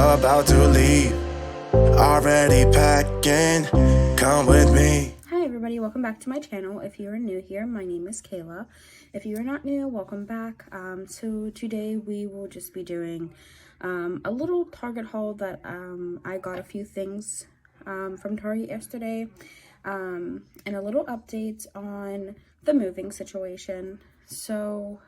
about to leave. Already packing, come with me. Hi everybody, welcome back to my channel. If you are new here, my name is Kayla. If you are not new, welcome back. So today we will just be doing a little Target haul that I got a few things from Target yesterday, and a little update on the moving situation. So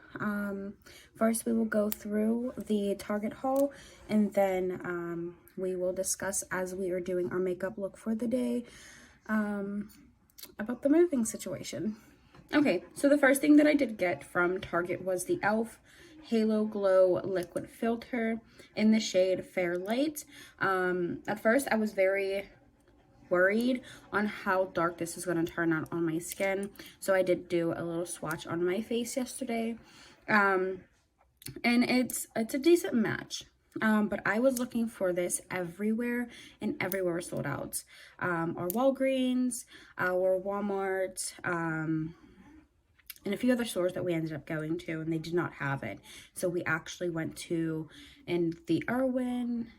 first we will go through the Target haul, and then we will discuss, as we are doing our makeup look for the day, about the moving situation. Okay, so the first thing that I did get from Target was the e.l.f. Halo Glow Liquid Filter in the shade Fair Light. At first I was very worried on how dark this is going to turn out on my skin, so I did do a little swatch on my face yesterday, and it's a decent match. But I was looking for this everywhere, and everywhere was sold out. Our Walgreens, our Walmart, and a few other stores that we ended up going to, and they did not have it. So we actually went to in the Irwin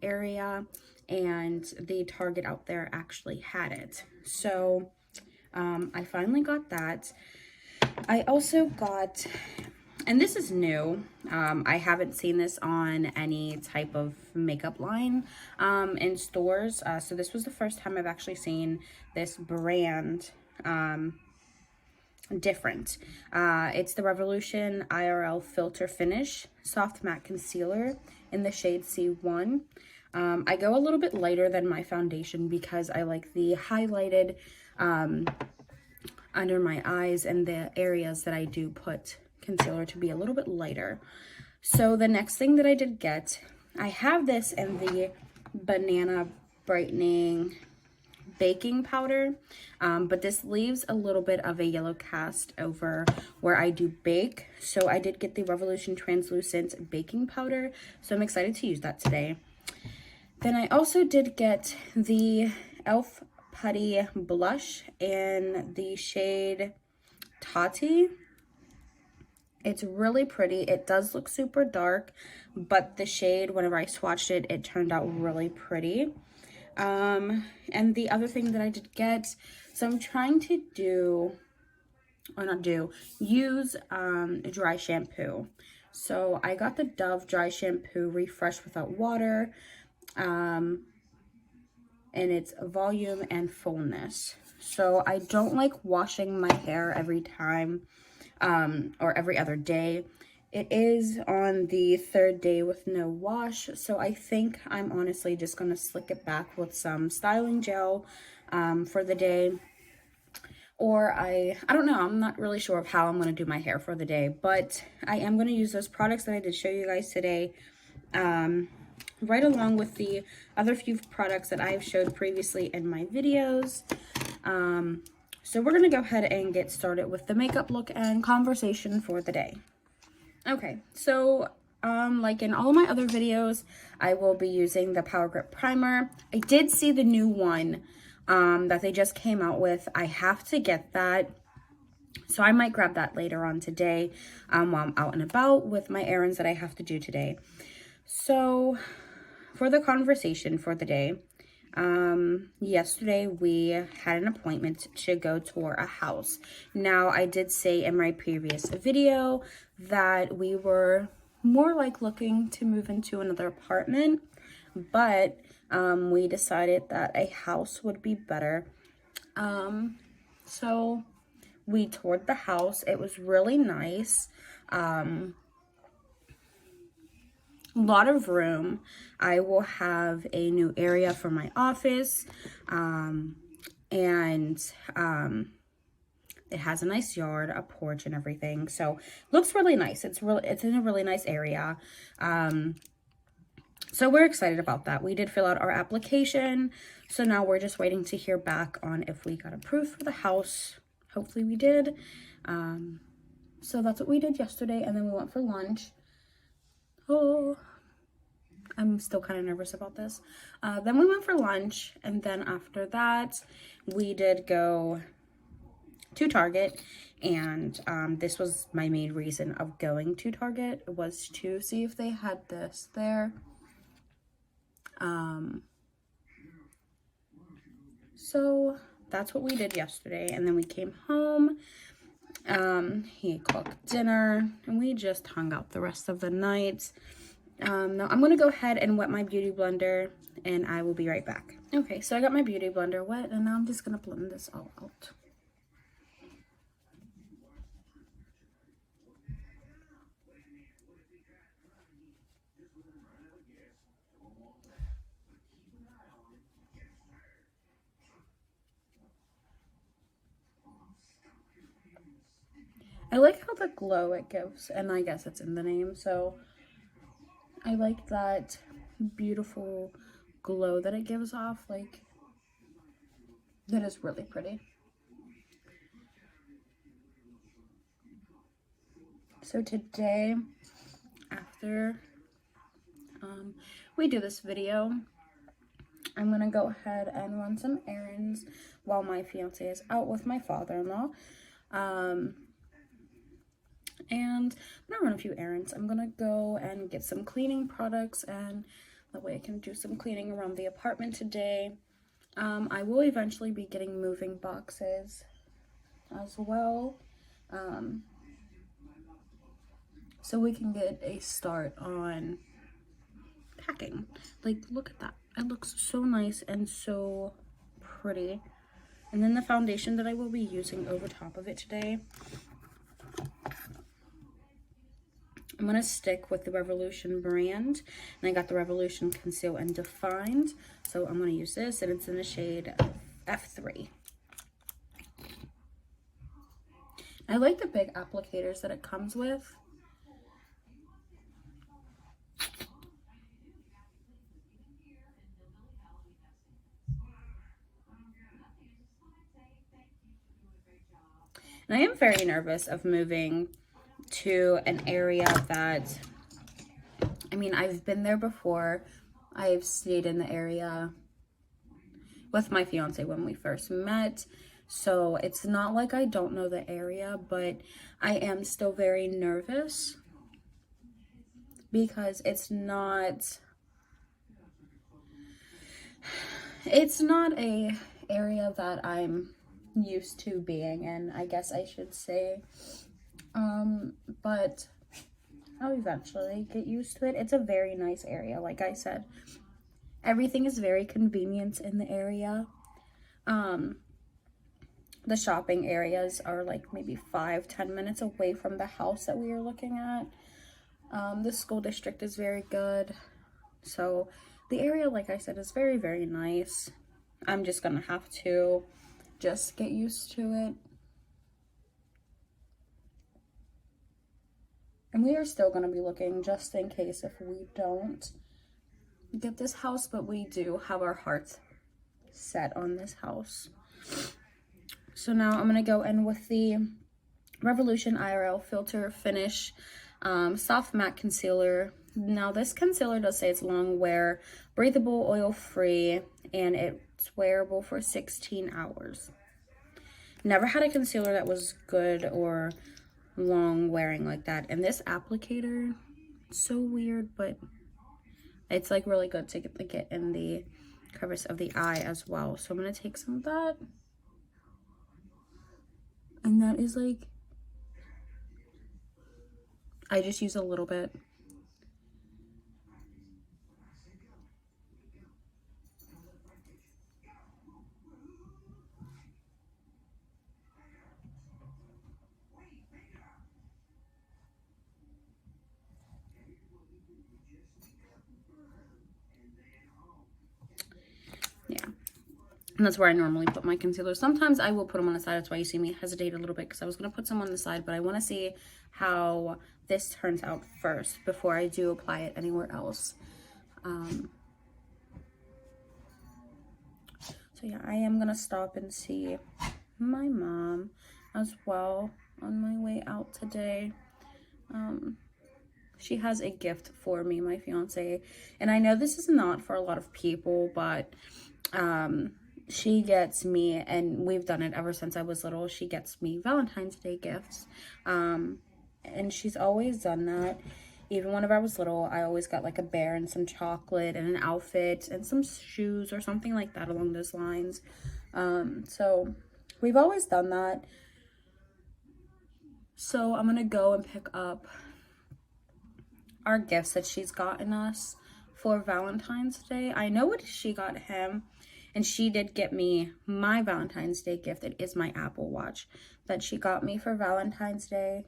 area, and the Target out there actually had it. So I finally got that. I also got, and this is new, I haven't seen this on any type of makeup line in stores, so this was the first time I've actually seen this brand different. It's the Revolution IRL Filter Finish Soft Matte Concealer in the shade C1. I go a little bit lighter than my foundation because I like the highlighted under my eyes and the areas that I do put concealer to be a little bit lighter. So the next thing that I did get, I have this in the Banana Brightening Baking Powder, but this leaves a little bit of a yellow cast over where I do bake. So I did get the Revolution Translucent Baking Powder, so I'm excited to use that today. Then I also did get the e.l.f. Putty Blush in the shade Tati. It's really pretty. It does look super dark, but the shade, whenever I swatched it, it turned out really pretty. And the other thing that I did get, so I'm trying to use dry shampoo. So I got the Dove dry shampoo, Refresh Without Water, and it's volume and fullness. So I don't like washing my hair every time, or every other day. It is on the third day with no wash, so I think I'm honestly just going to slick it back with some styling gel for the day. Or I don't know, I'm not really sure of how I'm going to do my hair for the day, but I am going to use those products that I did show you guys today, right along with the other few products that I've showed previously in my videos. So we're going to go ahead and get started with the makeup look and conversation for the day. Okay, so like in all of my other videos, I will be using the Power Grip Primer. I did see the new one that they just came out with. I have to get that, so I might grab that later on today while I'm out and about with my errands that I have to do today. So for the conversation for the day, yesterday we had an appointment to go tour a house. Now, I did say in my previous video that we were more like looking to move into another apartment, but we decided that a house would be better. So we toured the house. It was really nice. Lot of room. I will have a new area for my office, and it has a nice yard, a porch, and everything. So looks really nice. It's in a really nice area. So we're excited about that. We did fill out our application, so now we're just waiting to hear back on if we got approved for the house. Hopefully we did. So that's what we did yesterday, and then we went for lunch. Oh, I'm still kind of nervous about this. Then we went for lunch, and then after that, we did go to Target, and this was my main reason of going to Target, was to see if they had this there. So that's what we did yesterday. And then we came home. He cooked dinner and we just hung out the rest of the night. Now I'm going to go ahead and wet my beauty blender and I will be right back. Okay, so I got my beauty blender wet and now I'm just going to blend this all out. I like how the glow it gives, and I guess it's in the name, so I like that beautiful glow that it gives off. Like, that is really pretty. So today, after we do this video, I'm gonna go ahead and run some errands while my fiance is out with my father-in-law. And I'm gonna run a few errands. I'm gonna go and get some cleaning products, and that way I can do some cleaning around the apartment today. I will eventually be getting moving boxes as well, so we can get a start on packing. Like, look at that. It looks so nice and so pretty. And then the foundation that I will be using over top of it today, I'm going to stick with the Revolution brand, and I got the Revolution Conceal and Defined, so I'm going to use this, and it's in the shade F3. I like the big applicators that it comes with. And I am very nervous of moving to an area that, I mean, I've been there before. I've stayed in the area with my fiance when we first met, so it's not like I don't know the area, but I am still very nervous because it's not a area that I'm used to being in, I guess I should say. But I'll eventually get used to it. It's a very nice area, like I said. Everything is very convenient in the area. The shopping areas are like maybe 5-10 minutes away from the house that we are looking at. The school district is very good. So the area, like I said, is very, very nice. I'm just gonna have to just get used to it. And we are still going to be looking just in case if we don't get this house, but we do have our hearts set on this house. So now I'm going to go in with the Revolution IRL Filter Finish Soft Matte Concealer. Now this concealer does say it's long wear, breathable, oil-free, and it's wearable for 16 hours. Never had a concealer that was good or long wearing like that, and this applicator, so weird, but it's like really good to get in the crevice of the eye as well. So I'm gonna take some of that, and that is like, I just use a little bit. Yeah, and that's where I normally put my concealer. Sometimes I will put them on the side. That's why you see me hesitate a little bit, because I was going to put some on the side, but I want to see how this turns out first before I do apply it anywhere else. So yeah, I am going to stop and see my mom as well on my way out today. She has a gift for me, my fiance, and I know this is not for a lot of people, but she gets me, and we've done it ever since I was little, she gets me Valentine's Day gifts, and she's always done that, Even whenever I was little, I always got like a bear and some chocolate and an outfit and some shoes or something like that along those lines. So we've always done that. So I'm gonna go and pick up our gifts that she's gotten us for Valentine's Day. I know what she got him, and she did get me my Valentine's Day gift. It is my Apple Watch that she got me for Valentine's Day.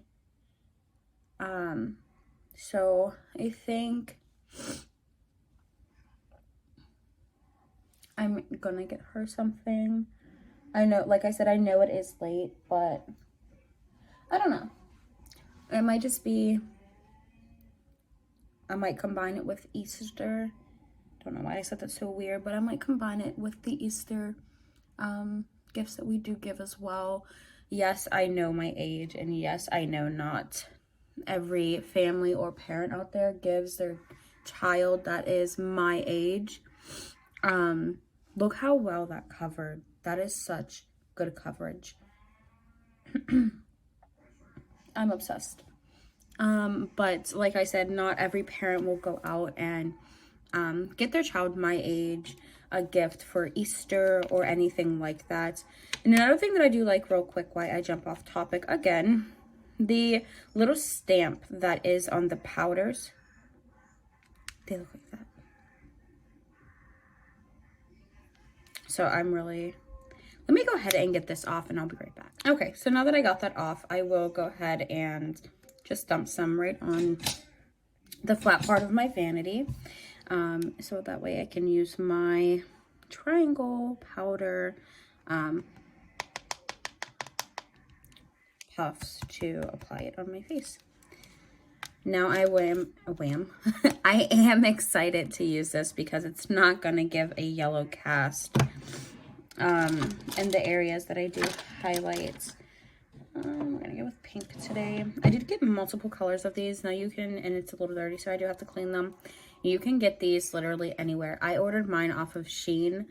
So I think I'm gonna get her something. I know, like I said, I know it is late, but I don't know. It might just be, I might combine it with Easter. Don't know why I said that so weird, but I might combine it with the Easter gifts that we do give as well. Yes, I know my age, and yes, I know not every family or parent out there gives their child that is my age. Look how well that covered. That is such good coverage. I'm obsessed. But like I said, not every parent will go out and get their child my age a gift for Easter or anything like that. And another thing that I do like real quick, why I jump off topic again, the little stamp that is on the powders, they look like that. So I'm really, let me go ahead and get this off and I'll be right back. Okay, so now that I got that off, I will go ahead and just dump some right on the flat part of my vanity. So that way I can use my triangle powder puffs to apply it on my face. Now I I am excited to use this because it's not going to give a yellow cast in the areas that I do highlight. We're going to go with pink today. I did get multiple colors of these. Now you can, and it's a little dirty, so I do have to clean them. You can get these literally anywhere. I ordered mine off of Shein.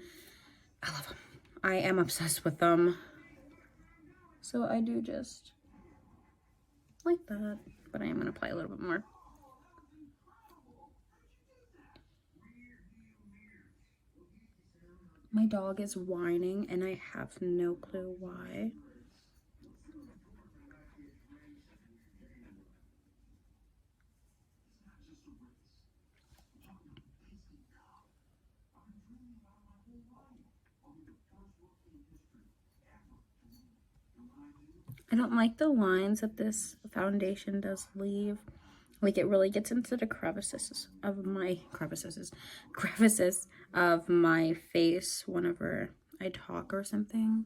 I love them. I am obsessed with them. So I do just like that, but I am going to apply a little bit more. My dog is whining and I have no clue why. I don't like the lines that this foundation does leave. Like, it really gets into the crevices of my face whenever I talk or something.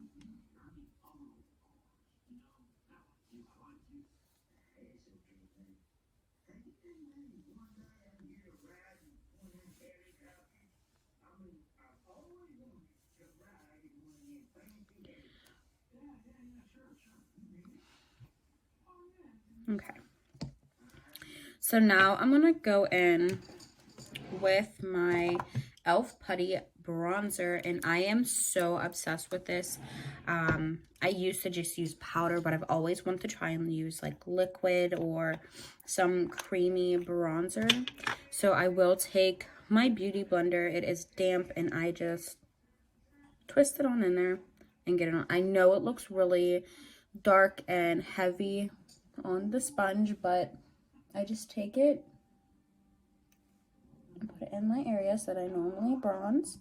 Okay. So now I'm going to go in with my e.l.f. Putty bronzer, and I am so obsessed with this. I used to just use powder, but I've always wanted to try and use like liquid or some creamy bronzer. So I will take my beauty blender. It is damp, and I just twist it on in there and get it on. I know it looks really dark and heavy on the sponge, but I just take it and put it in my areas that I normally bronze.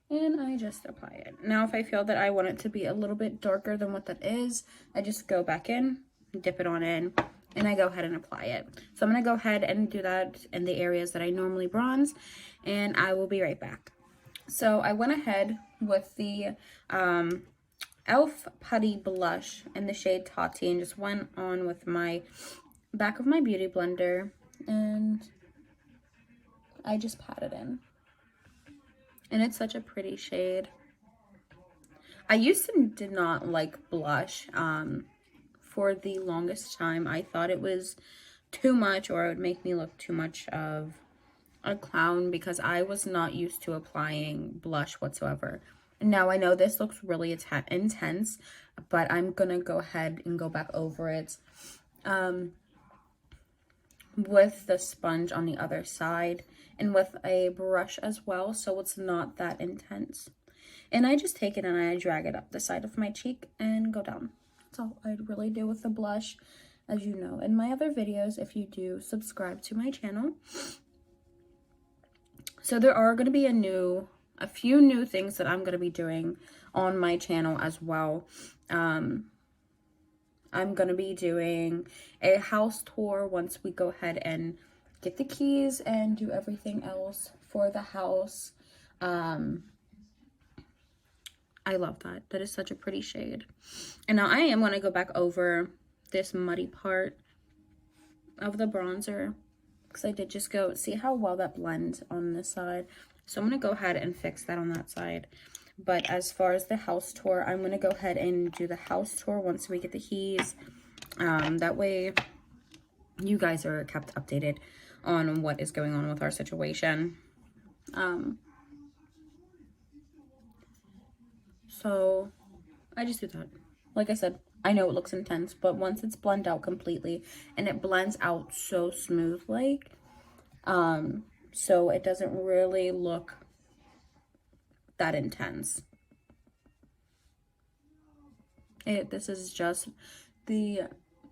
And I just apply it. Now, if I feel that I want it to be a little bit darker than what that is, I just go back in, dip it on in, and I go ahead and apply it. So I'm going to go ahead and do that in the areas that I normally bronze, and I will be right back. So I went ahead with the e.l.f. Putty Blush in the shade Tati and just went on with my back of my beauty blender, and I just pat it in. And it's such a pretty shade. I used to did not like blush. For the longest time, I thought it was too much, or it would make me look too much of a clown, because I was not used to applying blush whatsoever. Now, I know this looks really intense, but I'm going to go ahead and go back over it with the sponge on the other side and with a brush as well, so it's not that intense. And I just take it and I drag it up the side of my cheek and go down. That's all I really do with the blush. As you know in my other videos, if you do subscribe to my channel. So there are going to be a few new things that I'm going to be doing on my channel as well. I'm going to be doing a house tour once we go ahead and get the keys and do everything else for the house. I love that. That is such a pretty shade. And now I am going to go back over this muddy part of the bronzer, because I did just go see how well that blends on this side. So I'm going to go ahead and fix that on that side. But as far as the house tour, I'm going to go ahead and do the house tour once we get the keys. That way you guys are kept updated on what is going on with our situation. So I just do that. Like I said, I know it looks intense, but once it's blended out completely, and it blends out so smoothly, so it doesn't really look that intense. This is just the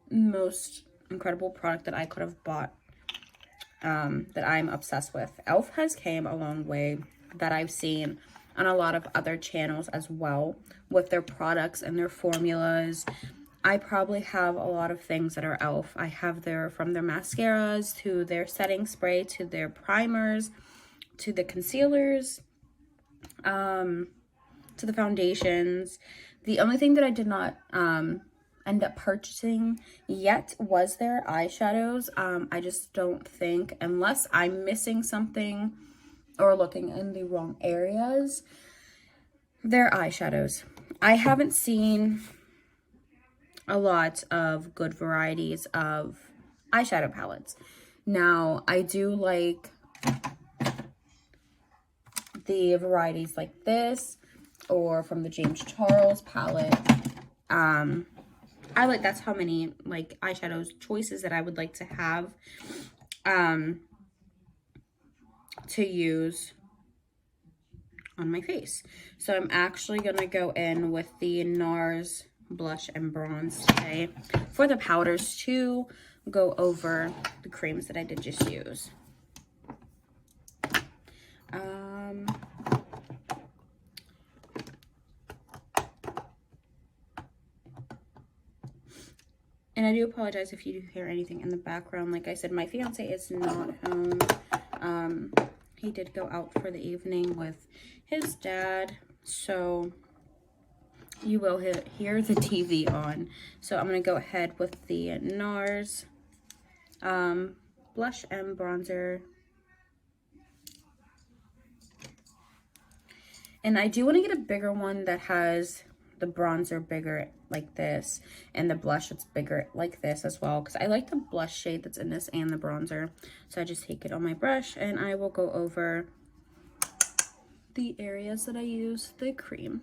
most incredible product that I could have bought, that I'm obsessed with. e.l.f. has came a long way that I've seen on a lot of other channels as well with their products and their formulas. I probably have a lot of things that are e.l.f. I have from their mascaras to their setting spray to their primers to the concealers, to the foundations. The only thing that I did not end up purchasing yet was their eyeshadows. I just don't think, unless I'm missing something or looking in the wrong areas, their eyeshadows. I haven't seen a lot of good varieties of eyeshadow palettes. Now, I do like the varieties like this, or from the James Charles palette. That's how many like eyeshadows choices that I would like to have to use on my face. So I'm actually gonna go in with the NARS blush and bronze today for the powders to go over the creams that I did just use. And I do apologize if you do hear anything in the background. Like I said, my fiance is not home. He did go out for the evening with his dad, so you will hear the TV on. So I'm going to go ahead with the NARS blush and bronzer. And I do want to get a bigger one that has the bronzer bigger like this and the blush that's bigger like this as well, because I like the blush shade that's in this and the bronzer. So I just take it on my brush and I will go over the areas that I use the cream.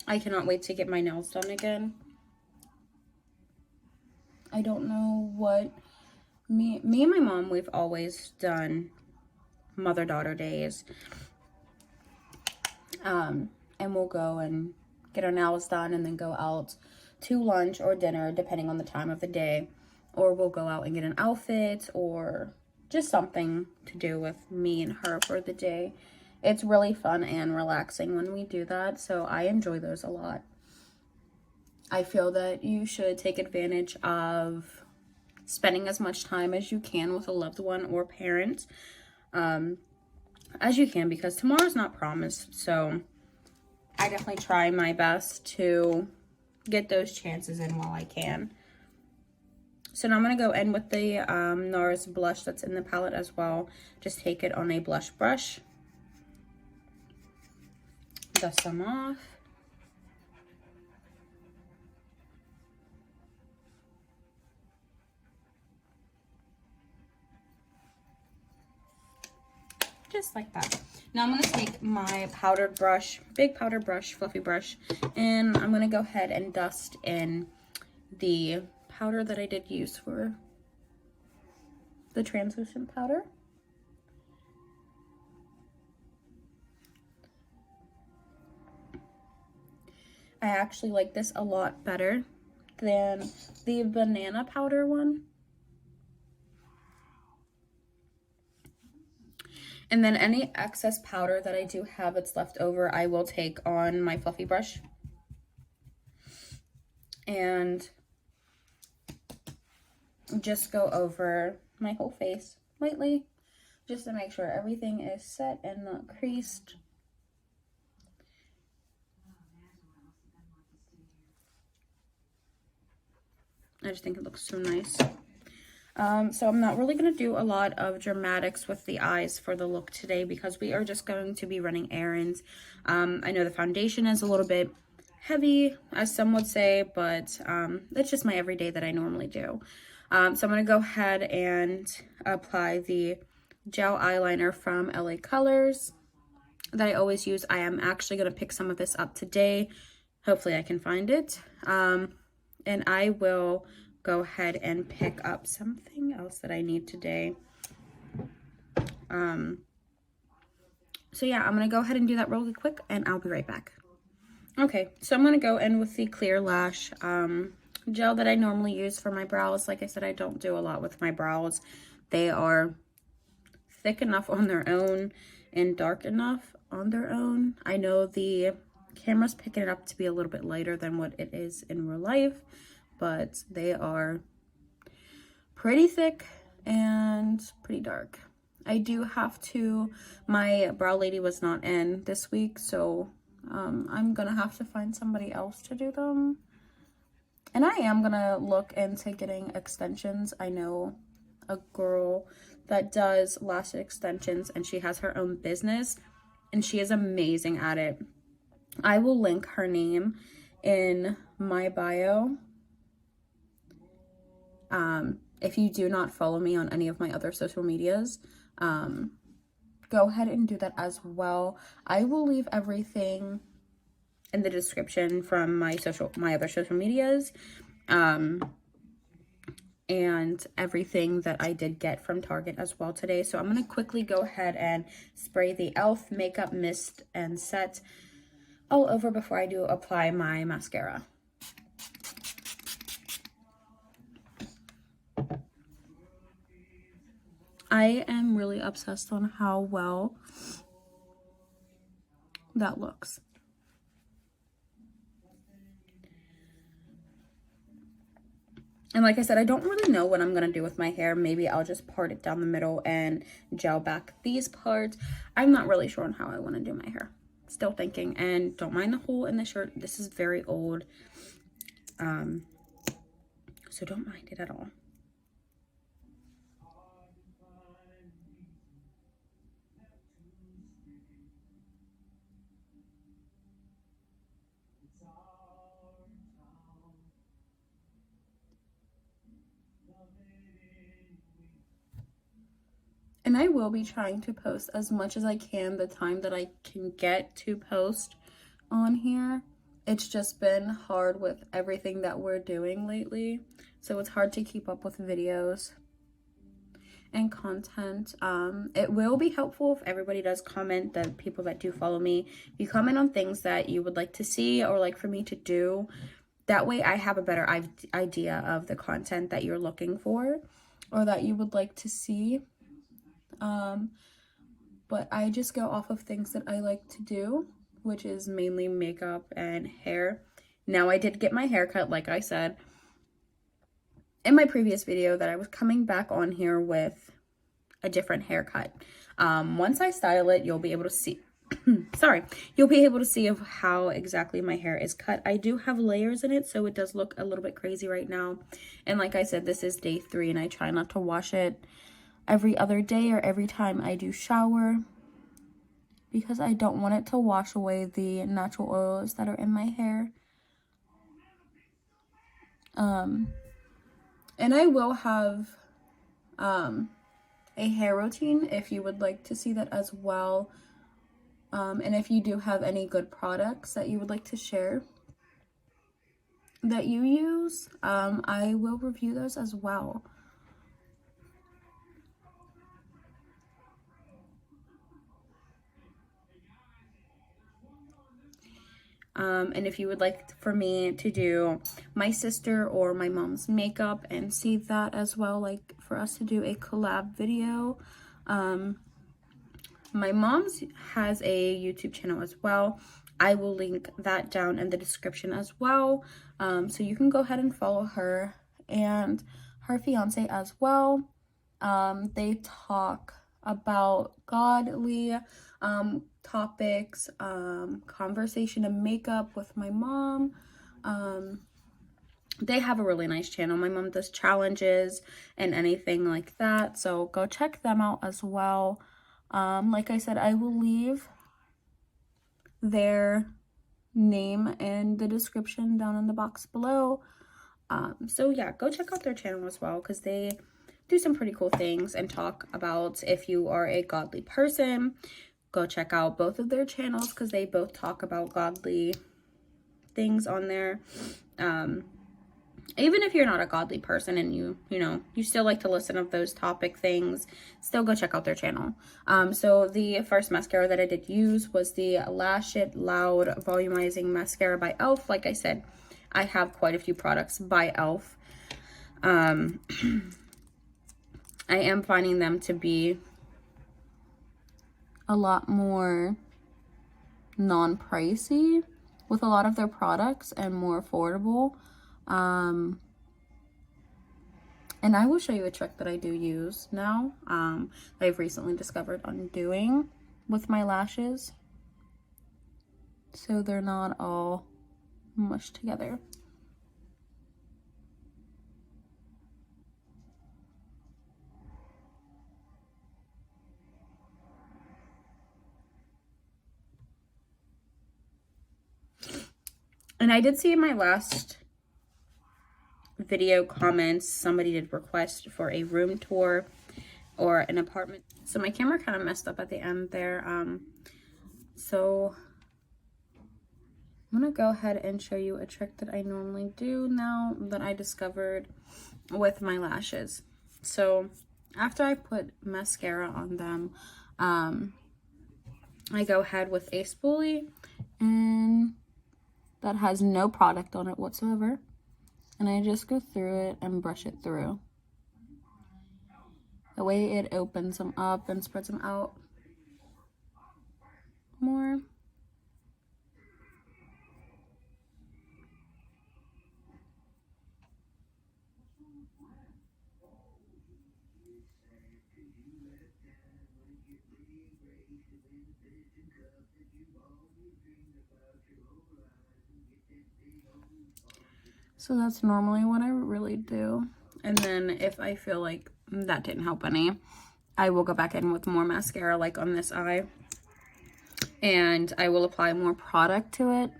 I cannot wait to get my nails done again. I don't know what me and my mom, we've always done mother-daughter days. And we'll go and get our nails done and then go out to lunch or dinner, depending on the time of the day. Or we'll go out and get an outfit or just something to do with me and her for the day. It's really fun and relaxing when we do that, so I enjoy those a lot. I feel that you should take advantage of spending as much time as you can with a loved one or parent as you can, because tomorrow's not promised. So I definitely try my best to get those chances in while I can. So now I'm going to go in with the NARS blush that's in the palette as well. Just take it on a blush brush. Dust some off. just like that. Now I'm going to take my powdered brush, big powder brush, fluffy brush, and I'm going to go ahead and dust in the powder that I did use for the translucent powder. I actually like this a lot better than the banana powder one. And then any excess powder that I do have that's left over, I will take on my fluffy brush and just go over my whole face lightly, just to make sure everything is set and not creased. I just think it looks so nice. So I'm not really going to do a lot of dramatics with the eyes for the look today because we are just going to be running errands. I know the foundation is a little bit heavy, as some would say, but it's just my everyday that I normally do. So I'm going to go ahead and apply the gel eyeliner from LA Colors that I always use. I am actually going to pick some of this up today. Hopefully I can find it. And I will go ahead and pick up something else that I need today. So yeah, I'm going to go ahead and do that really quick and I'll be right back. Okay, so I'm going to go in with the Clear Lash gel that I normally use for my brows. Like I said, I don't do a lot with my brows. They are thick enough on their own and dark enough on their own. I know the camera's picking it up to be a little bit lighter than what it is in real life, but they are pretty thick and pretty dark. I do have to, my brow lady was not in this week, so I'm gonna have to find somebody else to do them. And I am gonna look into getting extensions. I know a girl that does lash extensions and she has her own business and she is amazing at it. I will link her name in my bio. If you do not follow me on any of my other social medias, go ahead and do that as well. I will leave everything in the description from my other social medias, and everything that I did get from Target as well today. So I'm going to quickly go ahead and spray the e.l.f. Makeup Mist and Set all over before I do apply my mascara. I am really obsessed on how well that looks. And like I said, I don't really know what I'm going to do with my hair. Maybe I'll just part it down the middle and gel back these parts. I'm not really sure on how I want to do my hair. Still thinking. And don't mind the hole in the shirt. This is very old. So don't mind it at all. And I will be trying to post as much as I can the time that I can get to post on here. It's just been hard with everything that we're doing lately. So it's hard to keep up with videos and content. It will be helpful if everybody does comment, the people that do follow me. If you comment on things that you would like to see or like for me to do, that way I have a better idea of the content that you're looking for or that you would like to see. But I just go off of things that I like to do, which is mainly makeup and hair. Now I did get my hair cut, like I said in my previous video, that I was coming back on here with a different haircut. Once I style it, you'll be able to see, you'll be able to see of how exactly my hair is cut. I do have layers in it, so it does look a little bit crazy right now. And like I said, this is day 3 and I try not to wash it every other day or every time I do shower, because I don't want it to wash away the natural oils that are in my hair. And I will have a hair routine if you would like to see that as well. And if you do have any good products that you would like to share that you use, I will review those as well. And if you would like for me to do my sister or my mom's makeup and see that as well, like for us to do a collab video. My mom's has a YouTube channel as well. I will link that down in the description as well. So you can go ahead and follow her and her fiance as well. They talk about godly topics, conversation and makeup with my mom. They have a really nice channel. My mom does challenges and anything like that. So go check them out as well. Like I said, I will leave their name in the description down in the box below. So yeah, go check out their channel as well, because they do some pretty cool things and talk about if you are a godly person. Go check out both of their channels because they both talk about godly things on there. Even if you're not a godly person and you still like to listen to those topic things, still go check out their channel. So the first mascara that I did use was the Lash It Loud Volumizing Mascara by e.l.f. Like I said, I have quite a few products by e.l.f. I am finding them to be a lot more non-pricey with a lot of their products and more affordable. And I will show you a trick that I do use now, that I've recently discovered on doing with my lashes, so they're not all mushed together. And I did see in my last video comments, somebody did request for a room tour or an apartment. So my camera kind of messed up at the end there. So I'm gonna go ahead and show you a trick that I normally do now that I discovered with my lashes. So after I put mascara on them, I go ahead with a spoolie and that has no product on it whatsoever, and I just go through it and brush it through. The way it opens them up and spreads them out more. So that's normally what I really do. And then if I feel like that didn't help any, I will go back in with more mascara, like on this eye, and I will apply more product to it.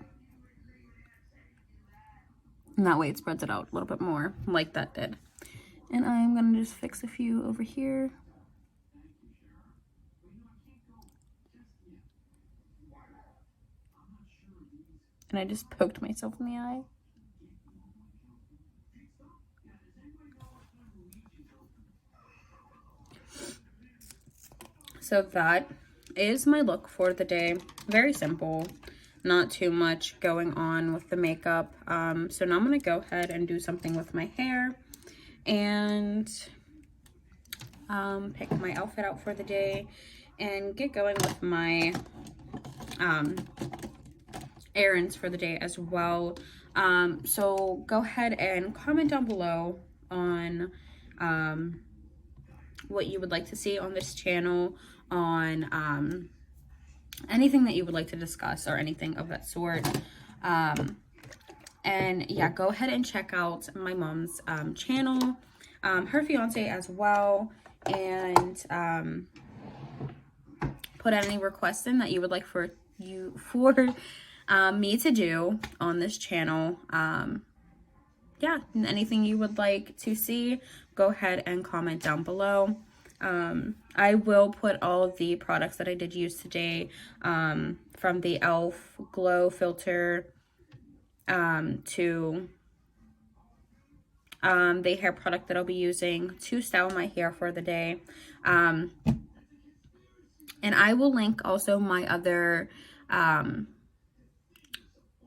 And that way it spreads it out a little bit more, like that did. And I'm gonna just fix a few over here. And I just poked myself in the eye. So that is my look for the day. Very simple, not too much going on with the makeup. So now I'm gonna go ahead and do something with my hair and pick my outfit out for the day and get going with my errands for the day as well. So go ahead and comment down below on what you would like to see on this channel, on anything that you would like to discuss or anything of that sort. And yeah, go ahead and check out my mom's channel, her fiance as well, and put any requests in that you would like for me to do on this channel. Yeah, anything you would like to see, go ahead and comment down below. I will put all of the products that I did use today, from the e.l.f. Glow Filter to the hair product that I'll be using to style my hair for the day. And I will link also my other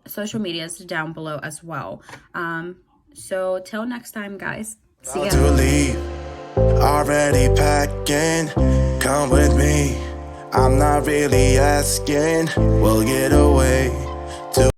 social medias down below as well. So till next time, guys. See ya. To leave, already packing. Come with me. I'm not really asking. We'll get away.